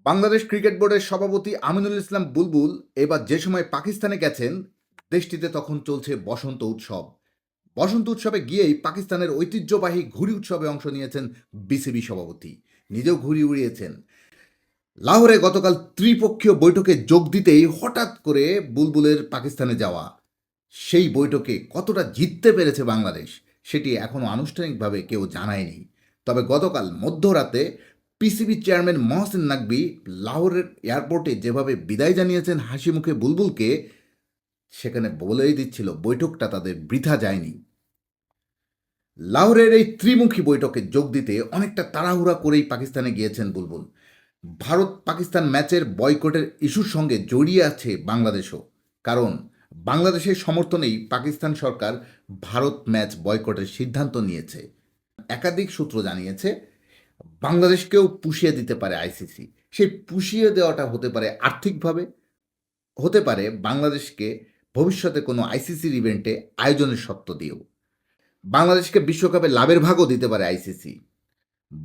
Bangladesh cricket বোর্ডের সভাপতি আমিনুল ইসলাম বুলবুল এবার যে সময় পাকিস্তানে গেছেন, দেশটিতে তখন চলছে বসন্ত উৎসব। বসন্ত উৎসবে গিয়েই পাকিস্তানের ঐতিহ্যবাহী ঘুড়ি উৎসবে অংশ নিয়েছেন বিসিবি সভাপতি। নিজেও ঘুড়ি উড়িয়েছেন। লাহোরে গতকাল ত্রিপক্ষীয় বৈঠকে যোগ দিতেই হঠাৎ করে বুলবুলের পাকিস্তানে যাওয়া। সেই বৈঠকে কতটা জিততে পেরেছে বাংলাদেশ সেটি এখনও আনুষ্ঠানিকভাবে কেউ জানায়নি। তবে গতকাল মধ্যরাতে পিসিবি চেয়ারম্যান মহসিন নাকভি লাহোরের এয়ারপোর্টে যেভাবে বিদায় জানিয়েছেন হাসি মুখে বুলবুলকে, সেখানে বলেই দিচ্ছিল বৈঠকটা তাদের বৃথা যায়নি। লাহোরের এই ত্রিমুখী বৈঠকে যোগ দিতে অনেকটা তাড়াহুড়া করেই পাকিস্তানে গিয়েছেন বুলবুল। ভারত পাকিস্তান ম্যাচের বয়কটের ইস্যুর সঙ্গে জড়িয়ে আছে বাংলাদেশও। কারণ বাংলাদেশের সমর্থনেই পাকিস্তান সরকার ভারত ম্যাচ বয়কটের সিদ্ধান্ত নিয়েছে। একাধিক সূত্র জানিয়েছে বাংলাদেশকেও পুষিয়ে দিতে পারে আইসিসি। সেই পুষিয়ে দেওয়াটা হতে পারে আর্থিকভাবে, হতে পারে বাংলাদেশকে ভবিষ্যতে কোনো আইসিসির ইভেন্টে আয়োজনের সত্ত্ব দিয়েও। বাংলাদেশকে বিশ্বকাপে লাভের ভাগও দিতে পারে আইসিসি।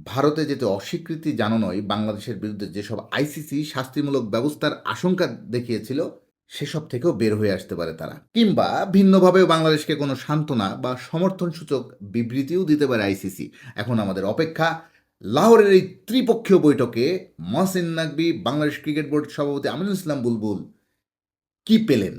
ভারতে যেতে অস্বীকৃতি জানানোয় বাংলাদেশের বিরুদ্ধে যেসব আইসিসি শাস্তিমূলক ব্যবস্থার আশঙ্কা দেখিয়েছিল, সেসব থেকেও বের হয়ে আসতে পারে তারা। কিংবা ভিন্নভাবেও বাংলাদেশকে কোনো সান্ত্বনা বা সমর্থনসূচক বিবৃতিও দিতে পারে আইসিসি। এখন আমাদের অপেক্ষা লাহোরের এই ত্রিপক্ষীয় বৈঠকে মহসিন নাকভি, বাংলাদেশ ক্রিকেট বোর্ড সভাপতি আমিনুল ইসলাম বুলবুল কি পেলেন।